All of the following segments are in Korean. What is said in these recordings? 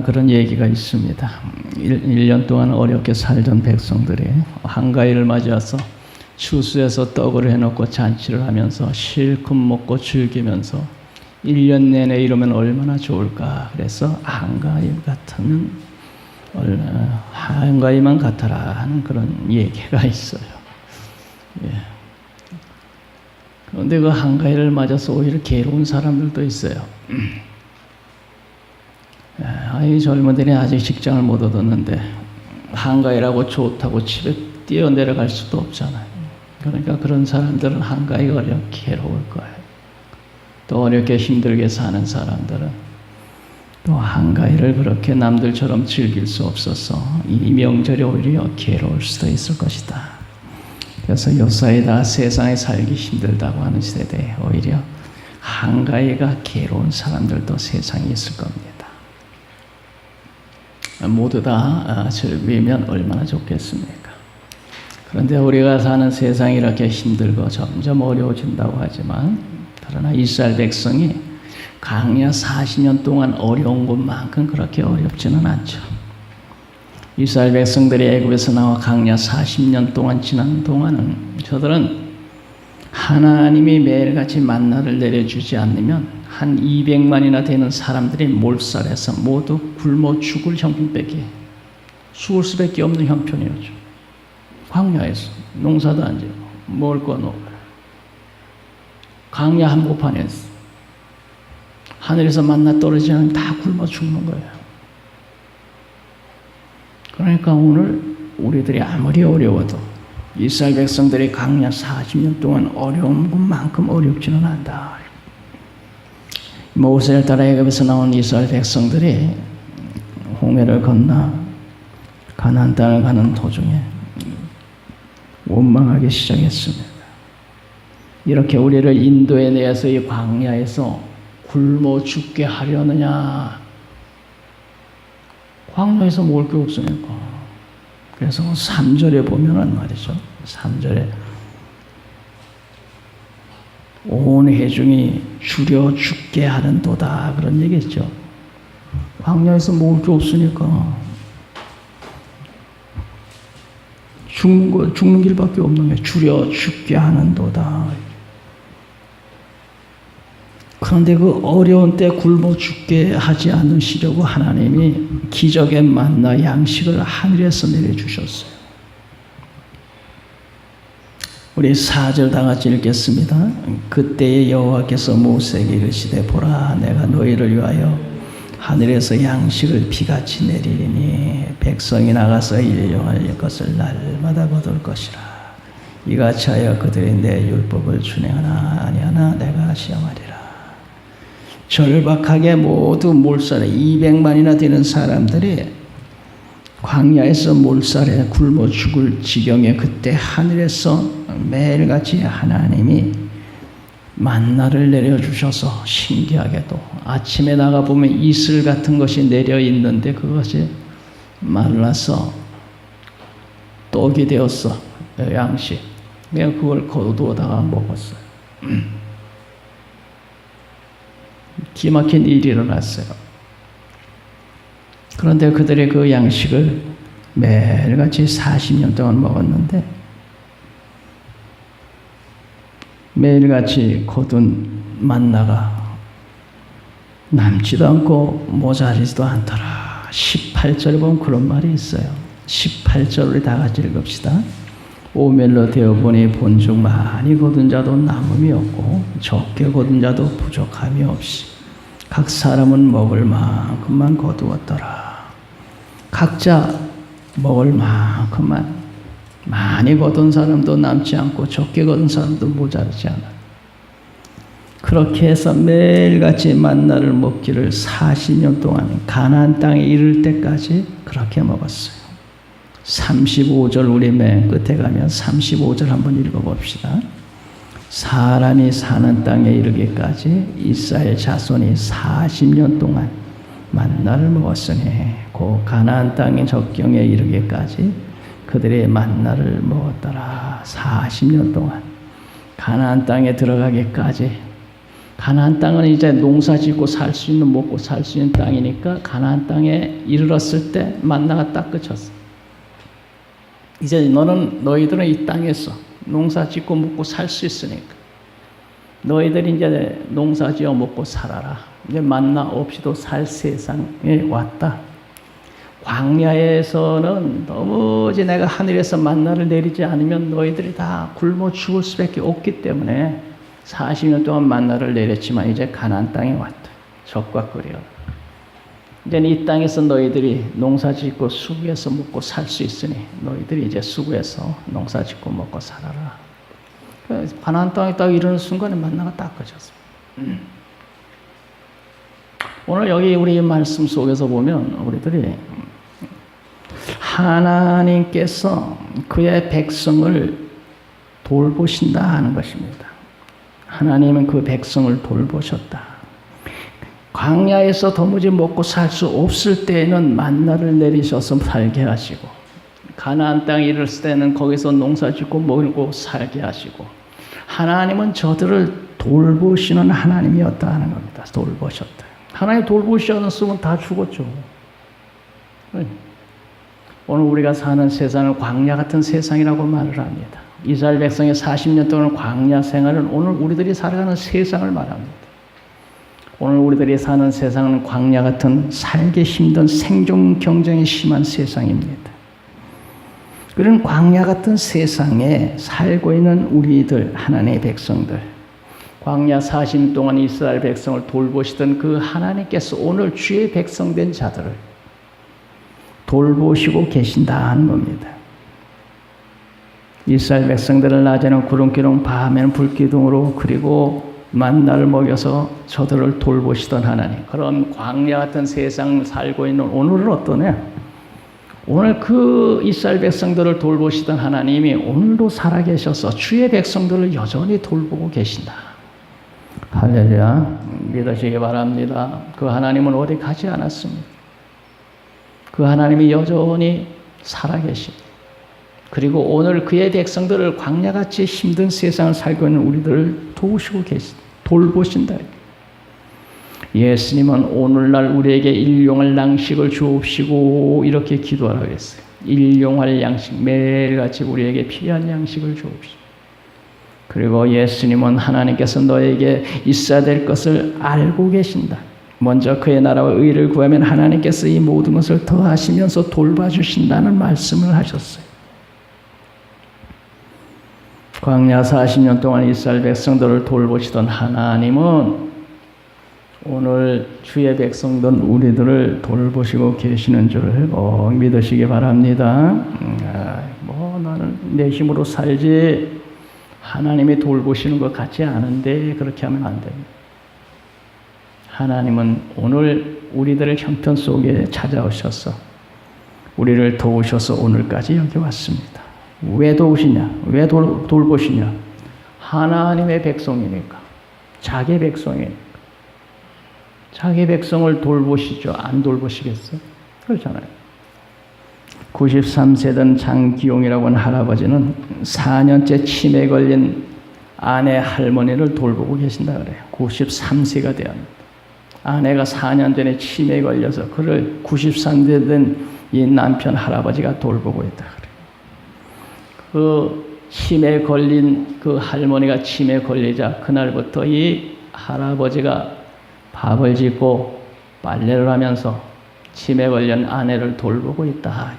그런 얘기가 있습니다. 1년 동안 어렵게 살던 백성들이 한가위를 맞이해서 추수해서 떡을 해놓고 잔치를 하면서 실컷 먹고 즐기면서 1년 내내 이러면 얼마나 좋을까. 그래서 한가위만 같아라 하는 그런 얘기가 있어요. 예. 그런데 그 한가위를 맞아서 오히려 괴로운 사람들도 있어요. 이 젊은이들이 아직 직장을 못 얻었는데 한가위라고 좋다고 집에 뛰어내려갈 수도 없잖아요. 그러니까 그런 사람들은 한가위가 어렵게 괴로울 거예요. 또 어렵게 힘들게 사는 사람들은 또 한가위를 그렇게 남들처럼 즐길 수 없어서 이 명절이 오히려 괴로울 수도 있을 것이다. 그래서 요사이다 세상에 살기 힘들다고 하는 세대에 오히려 한가위가 괴로운 사람들도 세상에 있을 겁니다. 모두 다 즐기면 얼마나 좋겠습니까? 그런데 우리가 사는 세상이 이렇게 힘들고 점점 어려워진다고 하지만 그러나 이스라엘 백성이 광야 40년 동안 어려운 것만큼 그렇게 어렵지는 않죠. 이스라엘 백성들이 애굽에서 나와 광야 40년 동안 지난 동안은 저들은 하나님이 매일같이 만나를 내려주지 않으면 한 200만이나 되는 사람들이 몰살해서 모두 굶어 죽을 형편밖에 죽을 수밖에 없는 형편이었죠. 광야에서 농사도 안 지고 먹을 건 없고 광야 한복판에서 하늘에서 만나 떨어지지 않으면 다 굶어 죽는 거예요. 그러니까 오늘 우리들이 아무리 어려워도 이스라엘 백성들이 광야 40년 동안 어려운 것만큼 어렵지는 않다. 모세를 따라 애굽에서 나온 이스라엘 백성들이 홍해를 건너 가나안 땅을 가는 도중에 원망하기 시작했습니다. 이렇게 우리를 인도에 내서 이 광야에서 굶어 죽게 하려느냐. 광야에서 먹을 게 없으니까. 그래서 3절에 보면은 말이죠. 3절에 온 회중이 줄여 죽게 하는도다 그런 얘기했죠. 광야에서 먹을 게 없으니까 죽는 길밖에 없는 게 줄여 죽게 하는도다. 그런데 그 어려운 때 굶어 죽게 하지 않으시려고 하나님이 기적의 만나 양식을 하늘에서 내려주셨어요. 우리 4절 다 같이 읽겠습니다. 그때에 여호와께서 모세에게 이르시되 보라 내가 너희를 위하여 하늘에서 양식을 비같이 내리니 백성이 나가서 일용할 것을 날마다 거둘 것이라. 이같이 하여 그들이 내 율법을 준행하나 아니하나 내가 시험하리라. 절박하게 모두 몰살해 200만이나 되는 사람들이 광야에서 몰살해 굶어 죽을 지경에 그때 하늘에서 매일같이 하나님이 만나를 내려주셔서 신기하게도 아침에 나가보면 이슬 같은 것이 내려 있는데 그것이 말라서 떡이 되었어. 양식. 내가 그걸 거두어다가 먹었어요. 기막힌 일이 일어났어요. 그런데 그들이 그 양식을 매일같이 40년 동안 먹었는데 매일같이 거둔 만나가 남지도 않고 모자라지도 않더라. 18절에 보면 그런 말이 있어요. 18절 우리 다 같이 읽읍시다. 오멜로 되어보니 본중 많이 거둔 자도 남음이 없고 적게 거둔 자도 부족함이 없이 각 사람은 먹을 만큼만 거두었더라. 각자 먹을 만큼만 많이 거둔 사람도 남지 않고 적게 거둔 사람도 모자르지 않아. 그렇게 해서 매일같이 만나를 먹기를 40년 동안 가나안 땅에 이를 때까지 그렇게 먹었어요. 35절 우리 맨 끝에 가면 35절 한번 읽어봅시다. 사람이 사는 땅에 이르기까지 이스라엘 자손이 40년 동안 만나를 먹었으니 그 가나안 땅의 적경에 이르기까지 그들이 만나를 먹었더라. 40년 동안 가나안 땅에 들어가기까지 가나안 땅은 이제 농사 짓고 살 수 있는, 먹고 살 수 있는 땅이니까 가나안 땅에 이르렀을 때 만나가 딱 그쳤어. 이제 너희들은 이 땅에서 농사 짓고 먹고 살 수 있으니까 너희들이 이제 농사 지어 먹고 살아라. 이제 만나 없이도 살 세상에 왔다. 광야에서는 도무지 내가 하늘에서 만나를 내리지 않으면 너희들이 다 굶어 죽을 수밖에 없기 때문에 40년 동안 만나를 내렸지만 이제 가나안 땅에 왔다. 적과 끓여. 이제 이 땅에서 너희들이 농사 짓고 수고해서 먹고 살 수 있으니 너희들이 이제 수고해서 농사 짓고 먹고 살아라. 가나안 땅에 딱 이르는 순간에 만나가 딱 꺼졌어. 오늘 여기 우리 말씀 속에서 보면 우리들이 하나님께서 그의 백성을 돌보신다 하는 것입니다. 하나님은 그 백성을 돌보셨다. 광야에서 도무지 먹고 살 수 없을 때에는 만나를 내리셔서 살게 하시고 가나안 땅에 이르렀을 때는 거기서 농사 짓고 먹고 살게 하시고 하나님은 저들을 돌보시는 하나님이었다 하는 겁니다. 돌보셨다. 하나님 돌보시지 않았으면 다 죽었죠. 오늘 우리가 사는 세상은 광야 같은 세상이라고 말을 합니다. 이스라엘 백성의 40년 동안 광야 생활은 오늘 우리들이 살아가는 세상을 말합니다. 오늘 우리들이 사는 세상은 광야 같은 살기 힘든 생존 경쟁이 심한 세상입니다. 그런 광야 같은 세상에 살고 있는 우리들, 하나님의 백성들, 광야 40년 동안 이스라엘 백성을 돌보시던 그 하나님께서 오늘 주의 백성된 자들을 돌보시고 계신다는 겁니다. 이스라엘 백성들을 낮에는 구름기둥, 밤에는 불기둥으로 그리고 만나를 먹여서 저들을 돌보시던 하나님. 그런 광야 같은 세상을 살고 있는 오늘은 어떠냐? 오늘 그 이스라엘 백성들을 돌보시던 하나님이 오늘도 살아계셔서 주의 백성들을 여전히 돌보고 계신다. 할렐루야. 믿으시기 바랍니다. 그 하나님은 어디 가지 않았습니다. 그 하나님이 여전히 살아계십니다. 그리고 오늘 그의 백성들을 광야같이 힘든 세상을 살고 있는 우리들을 도우시고 돌보신다. 예수님은 오늘날 우리에게 일용할 양식을 주옵시고 이렇게 기도하라고 했어요. 일용할 양식, 매일같이 우리에게 필요한 양식을 주옵시고. 그리고 예수님은 하나님께서 너에게 있어야 될 것을 알고 계신다. 먼저 그의 나라와 의를 구하면 하나님께서 이 모든 것을 더하시면서 돌봐주신다는 말씀을 하셨어요. 광야 40년 동안 이스라엘 백성들을 돌보시던 하나님은 오늘 주의 백성들 우리들을 돌보시고 계시는 줄을 믿으시기 바랍니다. 나는 내 힘으로 살지 하나님이 돌보시는 것 같지 않은데 그렇게 하면 안 됩니다. 하나님은 오늘 우리들의 형편 속에 찾아오셔서 우리를 도우셔서 오늘까지 여기 왔습니다. 왜 도우시냐? 왜 돌보시냐? 하나님의 백성이니까. 자기 백성이니까. 자기 백성을 돌보시죠. 안 돌보시겠어요? 그렇잖아요. 93세던 장기용이라고 하는 할아버지는 4년째 치매 걸린 아내 할머니를 돌보고 계신다 그래요. 93세가 되었는데. 아내가 4년 전에 치매에 걸려서 그를 93세 된 이 남편 할아버지가 돌보고 있다 그래요. 그 치매에 걸린 그 할머니가 치매에 걸리자 그날부터 이 할아버지가 밥을 짓고 빨래를 하면서 치매에 걸린 아내를 돌보고 있다.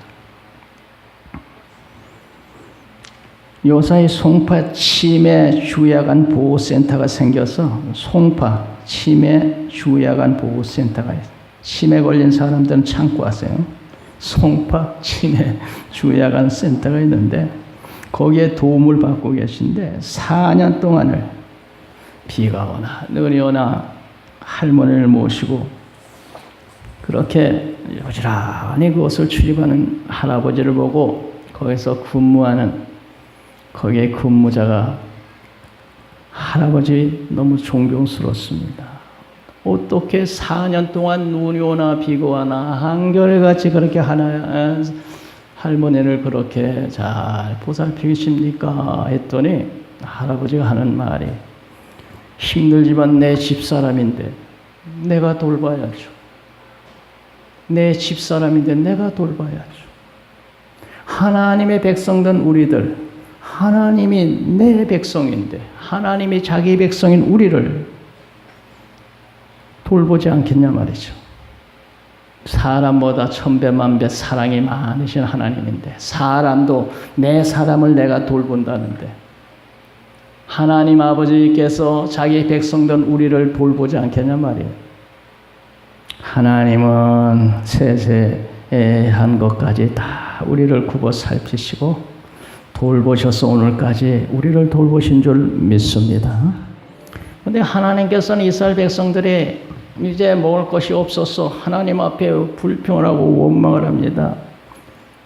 요사이 송파 치매 주야간 보호센터가 생겨서 송파 치매 주야간 보호센터가 있어요. 치매 걸린 사람들은 참고 하세요. 송파 치매 주야간 센터가 있는데 거기에 도움을 받고 계신데 4년 동안을 비가 오나 눈이 오나 할머니를 모시고 그렇게 여지런히 그것을 출입하는 할아버지를 보고 거기서 근무하는 거기에 근무자가 할아버지 너무 존경스럽습니다. 어떻게 4년 동안 눈이 오나 비가 오나 한결같이 그렇게 할머니를 그렇게 잘 보살피십니까? 했더니 할아버지가 하는 말이 힘들지만 내 집사람인데 내가 돌봐야죠. 내 집사람인데 내가 돌봐야죠. 하나님의 백성된 우리들, 하나님이 내 백성인데 하나님이 자기 백성인 우리를 돌보지 않겠냐 말이죠. 사람보다 천배만배 사랑이 많으신 하나님인데 사람도 내 사람을 내가 돌본다는데 하나님 아버지께서 자기 백성된 우리를 돌보지 않겠냐 말이에요. 하나님은 세세한 것까지 다 우리를 굽어 살피시고 돌보셔서 오늘까지 우리를 돌보신 줄 믿습니다. 그런데 하나님께서는 이스라엘 백성들이 이제 먹을 것이 없어서 하나님 앞에 불평을 하고 원망을 합니다.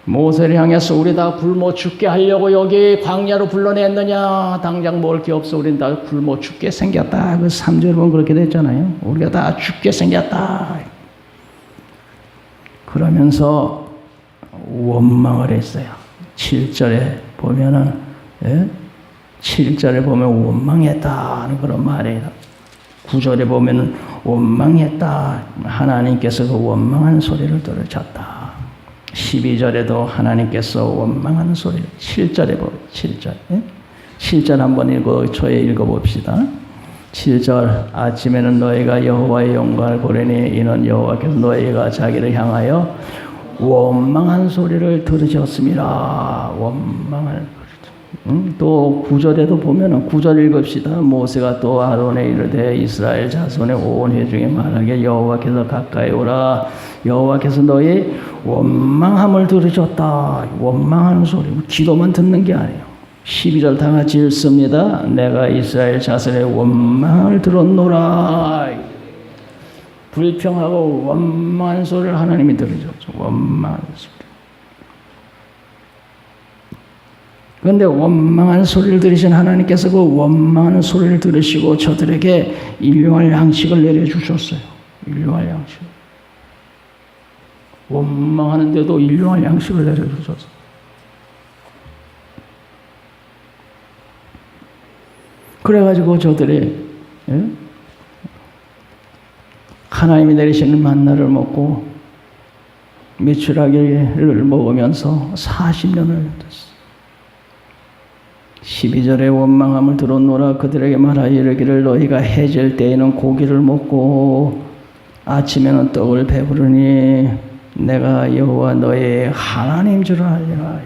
모세를 향해서 우리 다 굶어 죽게 하려고 여기 광야로 불러냈느냐. 당장 먹을 게 없어 우린 다 굶어 죽게 생겼다. 그 3절 보면 그렇게 됐잖아요. 우리가 다 죽게 생겼다. 그러면서 원망을 했어요. 7절에 보면은 7절에 보면 원망했다는 그런 말이에요. 9절에 보면 원망했다. 하나님께서 그 원망하는 소리를 들으셨다. 12절에도 하나님께서 원망하는 소리를 7절에 보면 7절 7절 한번 읽어봅시다. 7절 아침에는 너희가 여호와의 영광을 보려니 이는 여호와께서 너희가 자기를 향하여 원망한 소리를 들으셨습니다. 원망을 또 9절에도 보면은 9절 읽읍시다. 모세가 또 아론에 이르되 이스라엘 자손의 온 회중에 말하게 여호와께서 가까이 오라. 여호와께서 너희 원망함을 들으셨다. 원망하는 소리. 기도만 듣는 게 아니에요. 12절 다 같이 읽습니다. 내가 이스라엘 자손의 원망을 들었노라. 불평하고 원망하는 소리를 하나님이 들으셨죠. 원망하는 소리. 그런데 원망하는 소리를 들으신 하나님께서 그 원망하는 소리를 들으시고 저들에게 일용할 양식을 내려주셨어요. 일용할 양식. 원망하는데도 일용할 양식을 내려주셨어요. 그래가지고 저들이 하나님이 내리시는 만나를 먹고 메추라기를 먹으면서 40년을 됐어요. 12절에 원망함을 들었노라. 그들에게 말하여 이르기를 너희가 해질 때에는 고기를 먹고 아침에는 떡을 배부르니 내가 여호와 너의 하나님 줄 알리라.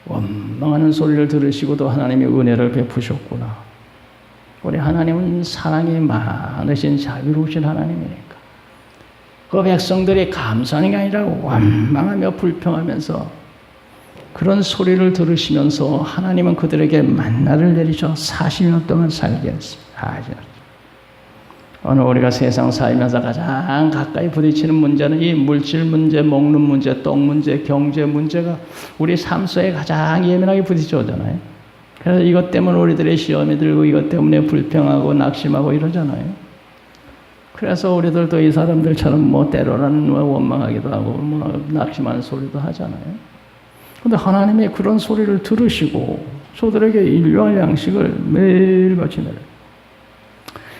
원망하는 소리를 들으시고도 하나님의 은혜를 베푸셨구나. 우리 하나님은 사랑이 많으신 자비로우신 하나님이니까 그 백성들이 감사하는 게 아니라 원망하며 불평하면서 그런 소리를 들으시면서 하나님은 그들에게 만나를 내리셔 40년 동안 살게 했습니다. 오늘 우리가 세상 살면서 가장 가까이 부딪히는 문제는 이 물질 문제, 먹는 문제, 떡 문제, 경제 문제가 우리 삶 속에 가장 예민하게 부딪혀오잖아요. 그래서 이것 때문에 우리들의 시험이 들고 이것 때문에 불평하고 낙심하고 이러잖아요. 그래서 우리들도 이 사람들처럼 때로는 원망하기도 하고 낙심하는 소리도 하잖아요. 그런데 하나님의 그런 소리를 들으시고 저들에게 인류할 양식을 매일같이 내려요.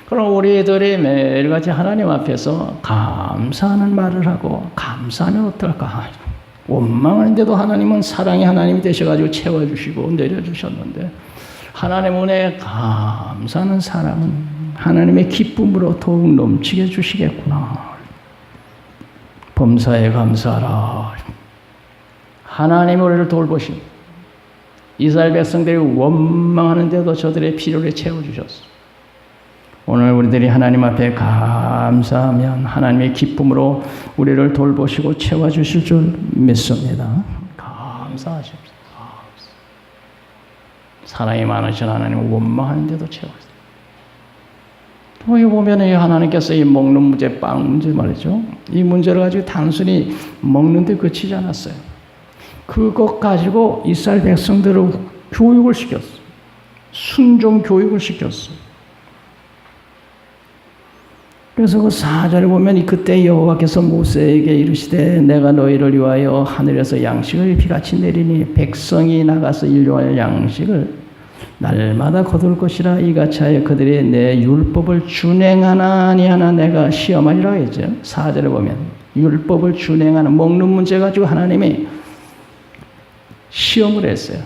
그럼 우리들이 매일같이 하나님 앞에서 감사하는 말을 하고 감사하면 어떨까? 원망하는데도 하나님은 사랑의 하나님이 되셔가지고 채워주시고 내려주셨는데 하나님 은혜에 감사하는 사람은 하나님의 기쁨으로 더욱 넘치게 해주시겠구나. 범사에 감사하라. 하나님이 우리를 돌보시고 이스라엘 백성들이 원망하는데도 저들의 필요를 채워주셨어. 오늘 우리들이 하나님 앞에 감사하면 하나님의 기쁨으로 우리를 돌보시고 채워주실 줄 믿습니다. 감사하십시오. 사랑이 많으신 하나님은 원망하는데도 채워주세요. 여기 보면 하나님께서 이 먹는 문제, 빵 문제 말이죠. 이 문제를 가지고 단순히 먹는 데 그치지 않았어요. 그것 가지고 이스라엘 백성들을 교육을 시켰어요. 순종 교육을 시켰어요. 그래서 그 4절에 보면 그때 여호와께서 모세에게 이르시되 내가 너희를 위하여 하늘에서 양식을 비같이 내리니 백성이 나가서 일용할 양식을 날마다 거둘 것이라 이같이 하여 그들이 내 율법을 준행하나 아니하나 내가 시험하리라 했죠. 4절에 보면 율법을 준행하는 먹는 문제 가지고 하나님이 시험을 했어요.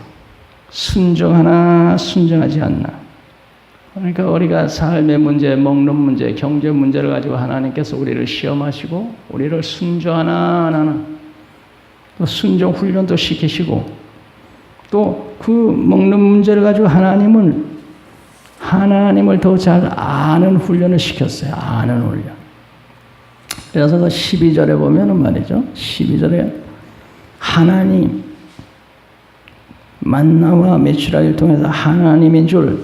순종하나 순종하지 않나. 그러니까 우리가 삶의 문제, 먹는 문제, 경제 문제를 가지고 하나님께서 우리를 시험하시고 우리를 순종하나 안 하나 또 순종 훈련도 시키시고 또 그 먹는 문제를 가지고 하나님을 더 잘 아는 훈련을 시켰어요. 아는 훈련. 그래서 그 12절에 보면은 말이죠. 12절에 하나님 만나와 메추라기를 통해서 하나님인 줄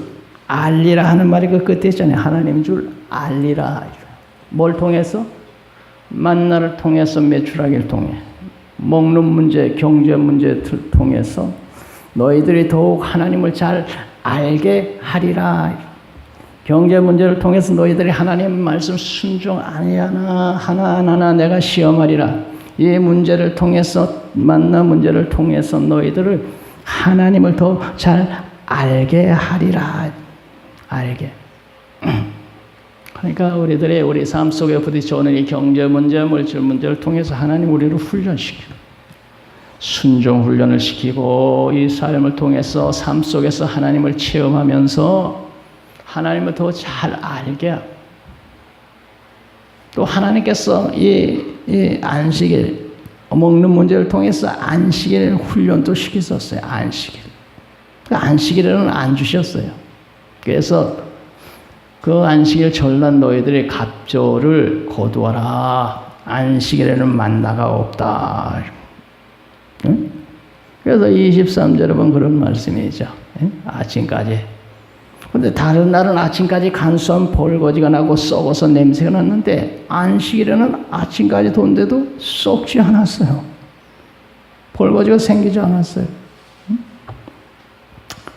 알리라 하는 말이 그 끝에 있잖아요. 하나님인 줄 알리라. 뭘 통해서? 만나를 통해서 메추라기를 통해 먹는 문제, 경제 문제를 통해서 너희들이 더욱 하나님을 잘 알게 하리라. 경제 문제를 통해서 너희들이 하나님 말씀 순종 아니하나 하나하나 내가 시험하리라. 이 문제를 통해서 만나 문제를 통해서 너희들을 하나님을 더 잘 알게 하리라. 알게. 그러니까 우리 삶 속에 부딪혀오는 이 경제 문제, 물질 문제를 통해서 하나님 우리를 훈련시키고 순종 훈련을 시키고 이 삶을 통해서 삶 속에서 하나님을 체험하면서 하나님을 더 잘 알게 하고 또 하나님께서 이 안식일 먹는 문제를 통해서 안식일 훈련도 시키셨어요. 안식일. 그 안식일에는 안 주셨어요. 그래서 그 안식일 전날 너희들의 갑절을 거두어라. 안식일에는 만나가 없다. 응? 그래서 23절에 보면 그런 말씀이죠. 응? 아침까지. 근데 다른 날은 아침까지 간수한 벌거지가 나고 썩어서 냄새가 났는데 안식일에는 아침까지 돈데도 썩지 않았어요. 벌거지가 생기지 않았어요. 응?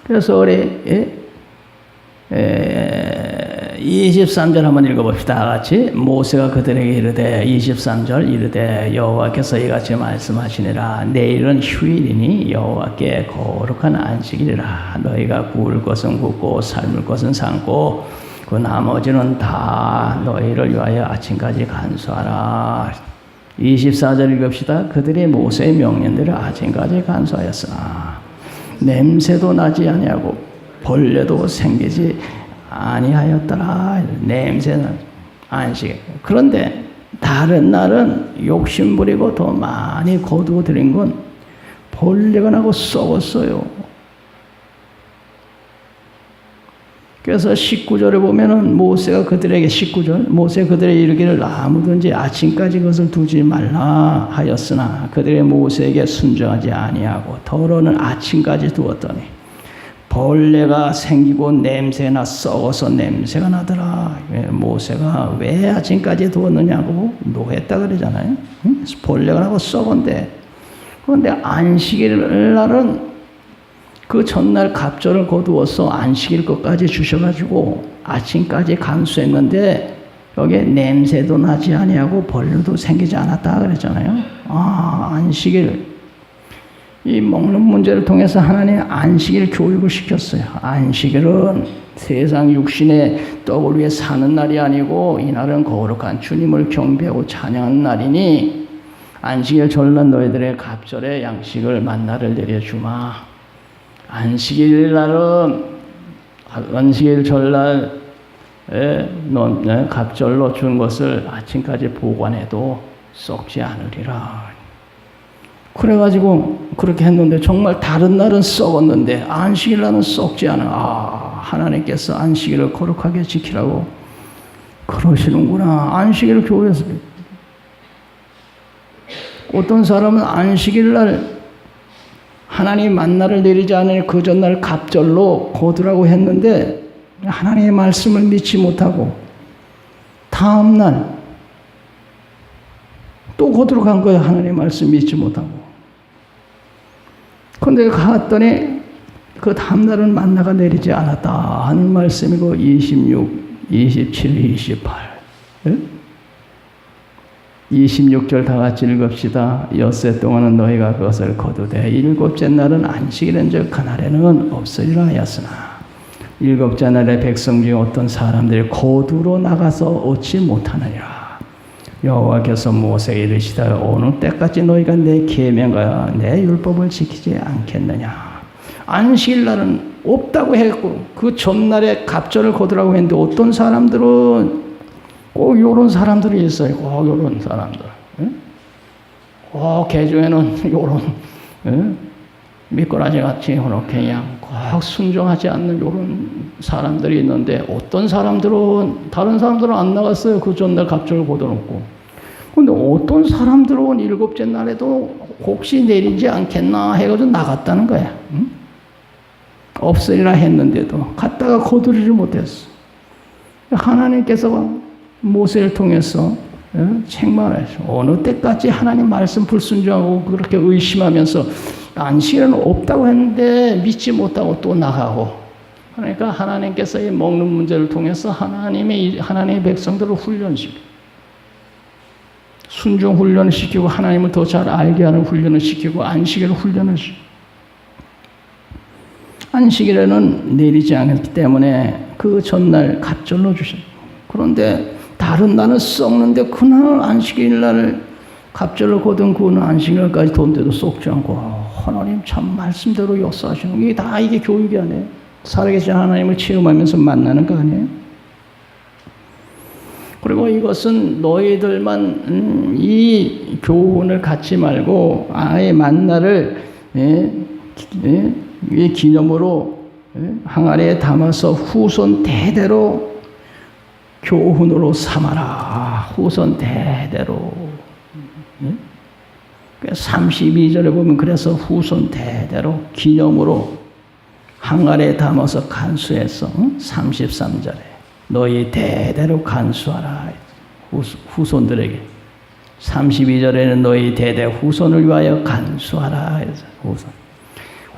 그래서 우리 23절 한번 읽어봅시다. 다 같이. 모세가 그들에게 이르되 23절 이르되 여호와께서 이같이 말씀하시니라. 내일은 휴일이니 여호와께 거룩한 안식일이라. 너희가 구울 것은 굽고 삶을 것은 삶고 그 나머지는 다 너희를 위하여 아침까지 간수하라. 24절 읽읍시다. 그들이 모세의 명령대로 아침까지 간수하였으나 냄새도 나지 아니하고 벌레도 생기지 아니하였더라. 냄새는 안식. 그런데 다른 날은 욕심부리고 더 많이 거두어 들인 건 벌레가 나고 썩었어요. 그래서 19절에 보면은 모세가 그들에게 19절 모세 그들에게 이르기를 아무든지 아침까지 그것을 두지 말라 하였으나 그들의 모세에게 순종하지 아니하고 더러는 아침까지 두었더니 벌레가 생기고 냄새나 썩어서 냄새가 나더라. 모세가 왜 아침까지 두었느냐고 노했다 그러잖아요. 벌레가 나고 썩은데. 그런데 안식일 날은 그 전날 갑절을 거두어서 안식일 것까지 주셔가지고 아침까지 간수했는데 여기에 냄새도 나지 아니하고 벌레도 생기지 않았다 그랬잖아요. 안식일. 이 먹는 문제를 통해서 하나님 안식일 교육을 시켰어요. 안식일은 세상 육신의 떡을 위해 사는 날이 아니고 이날은 거룩한 주님을 경배하고 찬양하는 날이니 안식일 전날 너희들의 갑절의 양식을 만나를 내려주마. 안식일 날은 안식일 전날에 갑절로 준 것을 아침까지 보관해도 썩지 않으리라. 그래가지고 그렇게 했는데 정말 다른 날은 썩었는데 안식일 날은 썩지 않아. 하나님께서 안식일을 거룩하게 지키라고 그러시는구나. 안식일을 교회에서 어떤 사람은 안식일 날 하나님 만나를 내리지 않을 그 전날 갑절로 거두라고 했는데 하나님의 말씀을 믿지 못하고 다음 날 또 거두러 간 거예요. 하나님의 말씀 믿지 못하고. 그런데 갔더니 그 다음날은 만나가 내리지 않았다 하는 말씀이고 26, 27, 28. 예? 26절 다 같이 읽읍시다. 엿새 동안은 너희가 그것을 거두되 일곱째 날은 안식일인즉 그날에는 없으리라 하였으나 일곱째 날에 백성 중에 어떤 사람들이 거두러 나가서 얻지 못하느니라. 여호와께서 모세에게 이르시되 어느 때까지 너희가 내 계명과 내 율법을 지키지 않겠느냐. 안식일 날은 없다고 했고 그 전날에 갑절을 거두라고 했는데 어떤 사람들은 꼭 요런 사람들이 있어요. 꼭 요런 사람들. 꼭 개중에는 요런 미꾸라지 같이 이렇게 그냥 꼭 순종하지 않는 요런 사람들이 있는데 어떤 사람들은 다른 사람들은 안 나갔어요. 그 전날 갑절을 거둬놓고. 근데 어떤 사람들은 일곱째 날에도 혹시 내리지 않겠나 해가지고 나갔다는 거야. 없으리라 했는데도 갔다가 거두지를 못했어. 하나님께서 모세를 통해서 책망하셔. 어느 때까지 하나님 말씀 불순종하고 그렇게 의심하면서 안식일은 없다고 했는데 믿지 못하고 또 나가고. 그러니까 하나님께서 이 먹는 문제를 통해서 하나님의 백성들을 훈련시키고 순종 훈련을 시키고 하나님을 더 잘 알게 하는 훈련을 시키고 안식일을 훈련을 시키고 안식일에는 내리지 않았기 때문에 그 전날 갑절로 주셨어요. 그런데 다른 날은 썩는데 그날 안식일 날 갑절로 거둔 그는 안식일까지 돈대도 썩지 않고 하나님 참 말씀대로 역사하시는 게 다 이게 교육이 아니에요. 살아계신 하나님을 체험하면서 만나는 거 아니에요. 그리고 이것은 너희들만 이 교훈을 갖지 말고 아예 만나를 이 기념으로 항아리에 담아서 후손 대대로 교훈으로 삼아라. 후손 대대로. 32절에 보면 그래서 후손 대대로 기념으로 항아리에 담아서 간수해서 33절에 너희 대대로 간수하라. 후손들에게. 32절에는 너희 대대 후손을 위하여 간수하라.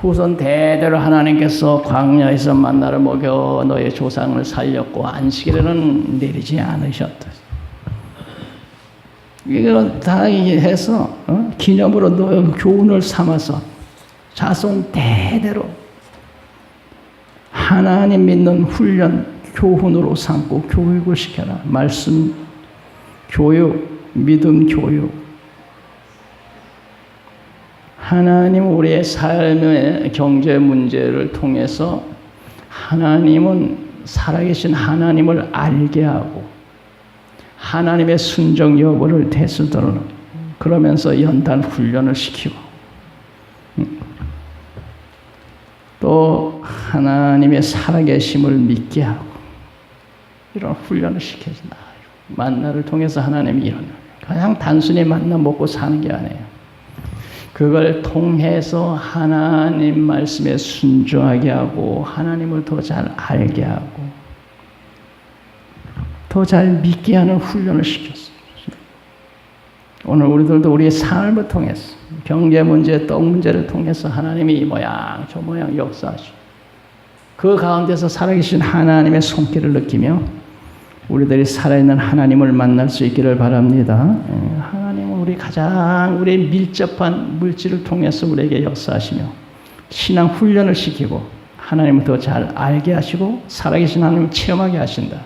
후손 대대로 하나님께서 광야에서 만나를 먹여 너의 조상을 살렸고 안식일에는 내리지 않으셨다. 이걸 다 해서 기념으로 너의 교훈을 삼아서 자손 대대로 하나님 믿는 훈련 교훈으로 삼고 교육을 시켜라. 말씀 교육, 믿음 교육. 하나님 우리의 삶의 경제 문제를 통해서 하나님은 살아계신 하나님을 알게 하고 하나님의 순종 여부를 대수도록 그러면서 연단 훈련을 시키고 또 하나님의 살아계심을 믿게 하고 이런 훈련을 시켜준다. 만나를 통해서 하나님이 이런 그냥 단순히 만나 먹고 사는 게 아니에요. 그걸 통해서 하나님 말씀에 순종하게 하고 하나님을 더 잘 알게 하고 더 잘 믿게 하는 훈련을 시켰어요. 오늘 우리들도 우리의 삶을 통해서 경제 문제, 떡 문제를 통해서 하나님이 이 모양 저 모양 역사하시고 그 가운데서 살아계신 하나님의 손길을 느끼며 우리들이 살아있는 하나님을 만날 수 있기를 바랍니다. 하나님은 우리 가장 우리의 밀접한 물질을 통해서 우리에게 역사하시며 신앙 훈련을 시키고 하나님을 더 잘 알게 하시고 살아계신 하나님을 체험하게 하신다.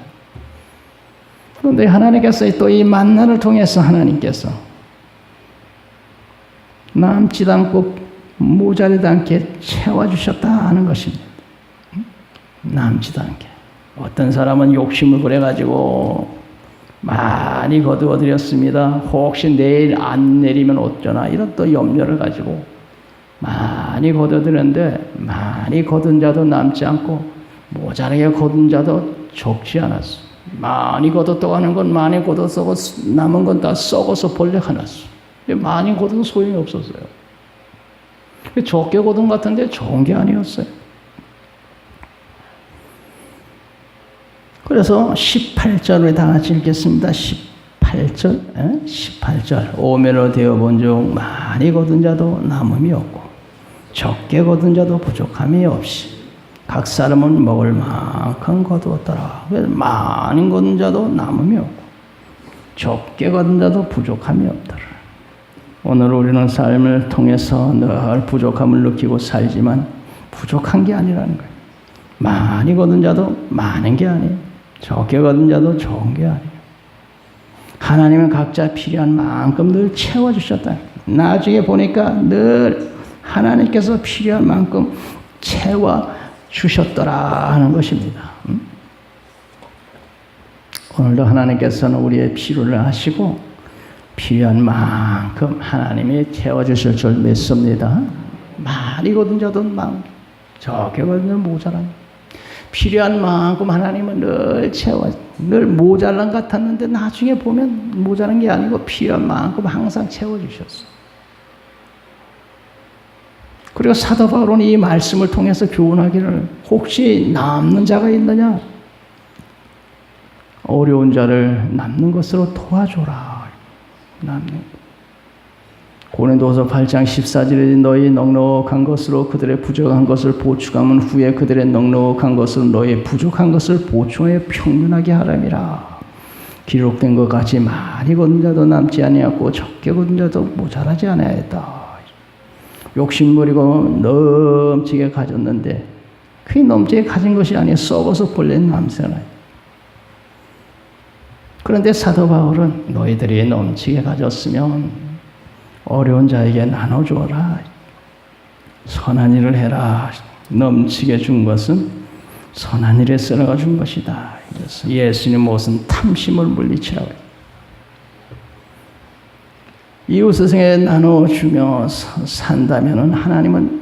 그런데 하나님께서 또 이 만나를 통해서 하나님께서 남지도 않고 모자리도 않게 채워주셨다 하는 것입니다. 남지도 않게. 어떤 사람은 욕심을 부려가지고 많이 거두어드렸습니다. 혹시 내일 안 내리면 어쩌나 이런 또 염려를 가지고 많이 거두어드렸는데 많이 거둔 자도 남지 않고 모자라게 거둔 자도 적지 않았어. 많이 거뒀다고 하는 건 많이 거둬서 남은 건 다 썩어서 벌레 하났어. 많이 거둬도 소용이 없었어요. 적게 거둔 것 같은데 좋은 게 아니었어요. 그래서 18절을 다 같이 읽겠습니다. 18절. 오매로 되어본 중 많이 거둔 자도 남음이 없고 적게 거둔 자도 부족함이 없이 각 사람은 먹을 만큼 거두었더라. 많이 거둔 자도 남음이 없고 적게 거둔 자도 부족함이 없더라. 오늘 우리는 삶을 통해서 늘 부족함을 느끼고 살지만 부족한 게 아니라는 거예요. 많이 거둔 자도 많은 게 아니에요. 적게 거둔 자도 적은 게 아니에요. 하나님은 각자 필요한 만큼 늘 채워주셨다. 나중에 보니까 늘 하나님께서 필요한 만큼 채워주셨더라 하는 것입니다. 오늘도 하나님께서는 우리의 필요를 아시고 필요한 만큼 하나님이 채워주실 줄 믿습니다. 많이 거둔 자도 많고 적게 거둔 자도 모자란 필요한 만큼 하나님은 늘 늘 모자란 같았는데 나중에 보면 모자란 게 아니고 필요한 만큼 항상 채워주셨어. 그리고 사도 바울은 이 말씀을 통해서 교훈하기를 혹시 남는 자가 있느냐? 어려운 자를 남는 것으로 도와줘라. 고린도서 8장 14절에 너희 넉넉한 것으로 그들의 부족한 것을 보충하면 후에 그들의 넉넉한 것으로 너희의 부족한 것을 보충하여 평균하게 하람이라. 기록된 것 같이 많이 거둔 자도 남지 아니하고 적게 거둔 자도 모자라지 아니하였다. 욕심부리고 넘치게 가졌는데 그게 넘치게 가진 것이 아니라 썩어서 벌레는 냄새나요. 그런데 사도 바울은 너희들이 넘치게 가졌으면 어려운 자에게 나눠주어라. 선한 일을 해라. 넘치게 준 것은 선한 일에 쓰러가 준 것이다. 그래서 예수님 무슨 탐심을 물리치라고 해요. 이웃에게 나눠주며 산다면 하나님은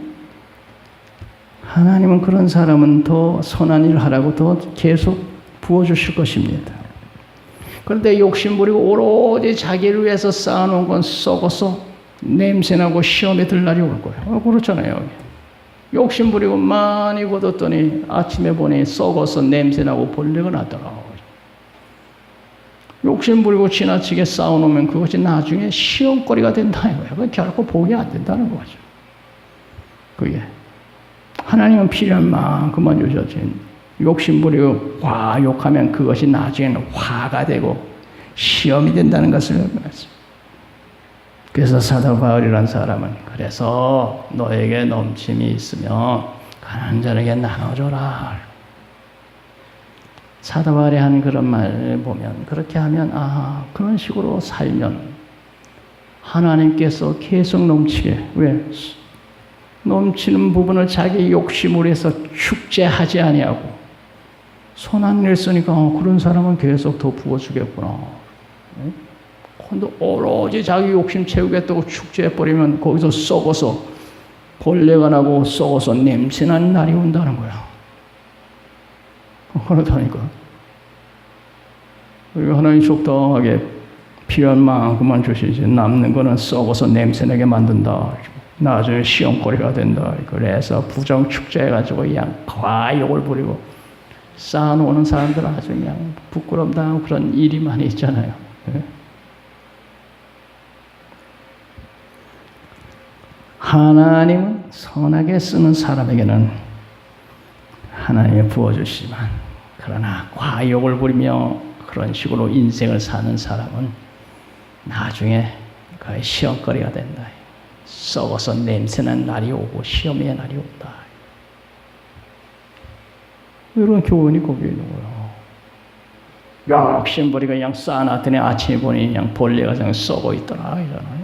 그런 사람은 더 선한 일을 하라고 더 계속 부어주실 것입니다. 그런데 욕심부리고 오로지 자기를 위해서 쌓아놓은 건 썩어서 냄새나고 시험에 들 날이 올 거예요. 그렇잖아요. 욕심부리고 많이 거뒀더니 아침에 보니 썩어서 냄새나고 벌레가 나더라. 욕심부리고 지나치게 쌓아놓으면 그것이 나중에 시험거리가 된다는 거예요. 그건 결코 복이 안 된다는 거죠. 그게 하나님은 필요한 만큼만 주셨지. 욕심부리고 과욕하면 그것이 나중에는 화가 되고 시험이 된다는 것을 말씀합니다. 그래서 사도 바울이라는 사람은 그래서 너에게 넘침이 있으면 가난한 자에게 나눠줘라. 사도 바울이 한 그런 말을 보면 그렇게 하면 그런 식으로 살면 하나님께서 계속 넘치게 왜? 넘치는 부분을 자기 욕심으로 해서 축제하지 아니하고 손한 일 쓰니까 그런 사람은 계속 더 부어주겠구나. 근데 오로지 자기 욕심 채우겠다고 축제해버리면 거기서 썩어서 벌레가 나고 썩어서 냄새나는 날이 온다는 거야. 그렇다니까. 그리고 하나님 적당하게 필요한 만큼만 주시지 남는 거는 썩어서 냄새나게 만든다. 나중에 시험거리가 된다. 그래서 부정 축제해가지고 그냥 과욕을 부리고 쌓아놓는 사람들 아주 그냥 부끄럽다 그런 일이 많이 있잖아요. 하나님은 선하게 쓰는 사람에게는 하나님이 부어주시지만 그러나 과욕을 부리며 그런 식으로 인생을 사는 사람은 나중에 거의 시험거리가 된다. 썩어서 냄새난 날이 오고 시험의 날이 온다. 이런 교훈이 거기에 있는 거예요. 욕심부리가 그냥 쌓아놨더니 아침에 보니 그냥 벌레가 그냥 썩어 있더라 이러잖아요.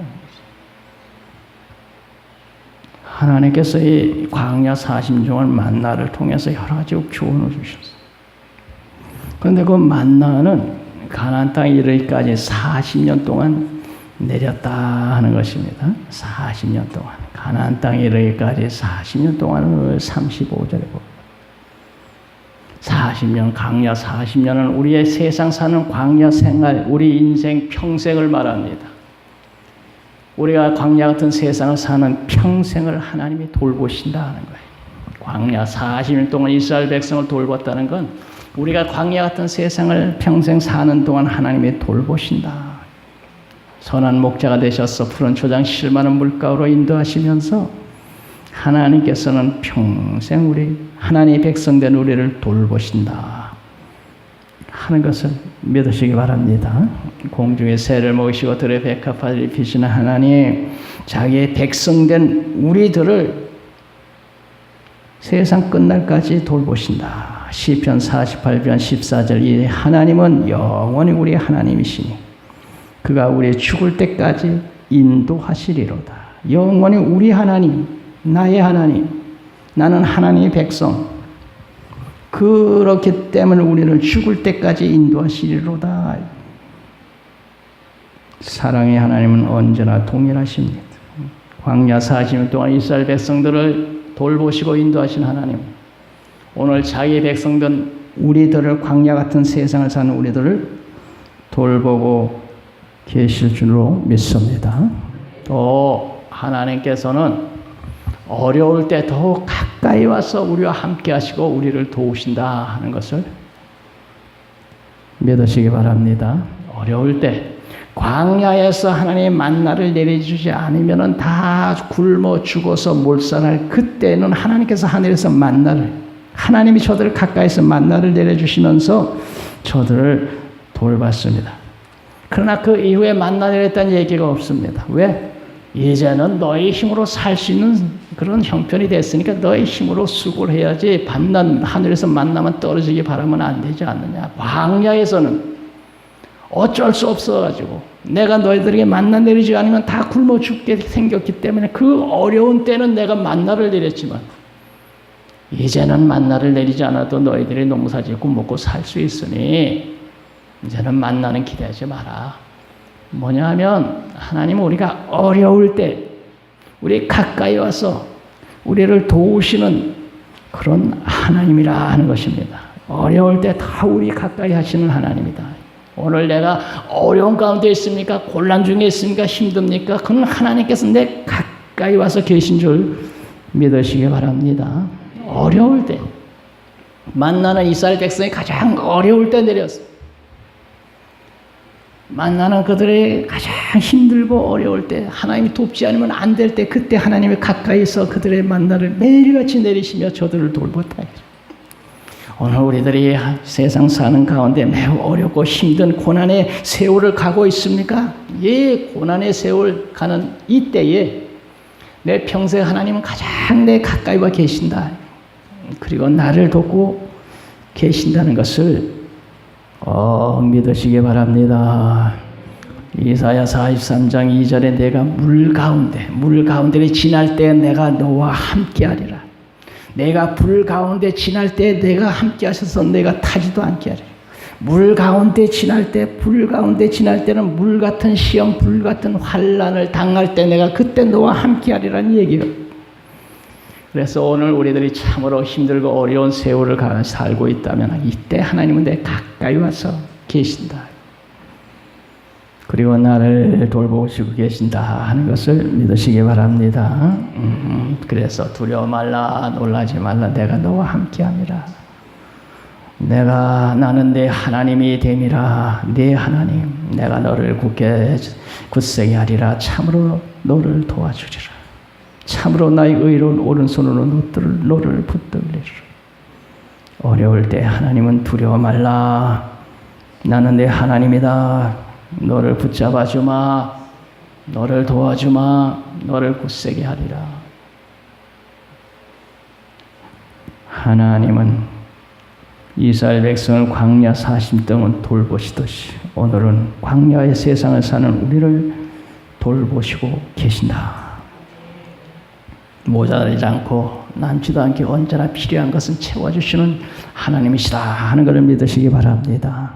하나님께서 이 광야 40년을 만나를 통해서 여러 가지 교훈을 주셨어요. 그런데 그 만나는 가나안 땅에 이르기까지 40년 동안 내렸다 하는 것입니다. 40년 동안 가나안 땅에 이르기까지 40년 동안을 35절에 봅니다. 40년 광야 40년은 우리의 세상 사는 광야 생활, 우리 인생 평생을 말합니다. 우리가 광야 같은 세상을 사는 평생을 하나님이 돌보신다 하는 거예요. 광야 40년 동안 이스라엘 백성을 돌봤다는 건 우리가 광야 같은 세상을 평생 사는 동안 하나님이 돌보신다. 선한 목자가 되셔서 푸른 초장 실 많은 물가로 인도하시면서 하나님께서는 평생 우리 하나님의 백성된 우리를 돌보신다. 하는 것을 믿으시기 바랍니다. 공중의 새를 모으시고 들의 백합화를 입히시는 하나님, 자기의 백성된 우리들을 세상 끝날까지 돌보신다. 시편 48편 14절, 이 하나님은 영원히 우리 하나님이시니 그가 우리 죽을 때까지 인도하시리로다. 영원히 우리 하나님, 나의 하나님, 나는 하나님의 백성, 그렇기 때문에 우리를 죽을 때까지 인도하시리로다. 사랑의 하나님은 언제나 동일하십니다. 광야 40년 동안 이스라엘 백성들을 돌보시고 인도하신 하나님, 오늘 자기의 백성들 우리들을, 광야 같은 세상을 사는 우리들을 돌보고 계실 줄로 믿습니다. 또 하나님께서는 어려울 때 더욱 가까이 와서 우리와 함께 하시고 우리를 도우신다 하는 것을 믿으시기 바랍니다. 어려울 때 광야에서 하나님의 만나를 내려주지 않으면 다 굶어 죽어서 몰살할 그때는 하나님께서 하늘에서 만나를, 하나님이 저들을 가까이서 만나를 내려주시면서 저들을 돌봤습니다. 그러나 그 이후에 만나 내렸다는 얘기가 없습니다. 왜? 이제는 너의 힘으로 살 수 있는 그런 형편이 됐으니까 너의 힘으로 수고를 해야지, 밤낮 하늘에서 만나만 떨어지기 바라면 안 되지 않느냐. 광야에서는 어쩔 수 없어가지고 내가 너희들에게 만나 내리지 않으면 다 굶어 죽게 생겼기 때문에 그 어려운 때는 내가 만나를 내렸지만 이제는 만나를 내리지 않아도 너희들이 농사 짓고 먹고 살 수 있으니 이제는 만나는 기대하지 마라. 뭐냐 하면 하나님은 우리가 어려울 때 우리 가까이 와서 우리를 도우시는 그런 하나님이라 하는 것입니다. 어려울 때 다 우리 가까이 하시는 하나님이다. 오늘 내가 어려운 가운데 있습니까? 곤란 중에 있습니까? 힘듭니까? 그건 하나님께서 내 가까이 와서 계신 줄 믿으시기 바랍니다. 어려울 때, 만나는 이스라엘 백성이 가장 어려울 때 내렸어요. 만나는 그들의 가장 힘들고 어려울 때, 하나님이 돕지 않으면 안 될 때, 그때 하나님이 가까이서 그들의 만나를 매일같이 내리시며 저들을 돌보다. 오늘 우리들이 세상 사는 가운데 매우 어렵고 힘든 고난의 세월을 가고 있습니까? 예, 고난의 세월 가는 이때에 내 평생 하나님은 가장 내 가까이 와 계신다. 그리고 나를 돕고 계신다는 것을 믿으시기 바랍니다. 이사야 43장 2절에 내가 물 가운데를 지날 때 내가 너와 함께하리라. 내가 불 가운데 지날 때 내가 함께 하셔서 내가 타지도 않게 하리라. 물 가운데 지날 때, 불 가운데 지날 때는 물 같은 시험, 불 같은 환난을 당할 때 내가 그때 너와 함께 하리라는 얘기예요. 그래서 오늘 우리들이 참으로 힘들고 어려운 세월을 살고 있다면 이때 하나님은 내 가까이 와서 계신다. 그리고 나를 돌보시고 계신다 하는 것을 믿으시기 바랍니다. 그래서 두려워 말라, 놀라지 말라, 내가 너와 함께함이라. 나는 내 하나님이 됨이라. 내 하나님, 내가 너를 굳세게 하리라. 참으로 너를 도와주리라. 참으로 나의 의로운 오른손으로 너를 붙들리리라. 어려울 때 하나님은 두려워 말라. 나는 내 하나님이다. 너를 붙잡아 주마. 너를 도와주마. 너를 굳세게 하리라. 하나님은 이스라엘 백성을 광야 40 동안 돌보시듯이 오늘은 광야의 세상을 사는 우리를 돌보시고 계신다. 모자라지 않고 남지도 않게 언제나 필요한 것은 채워주시는 하나님이시다 하는 것을 믿으시기 바랍니다.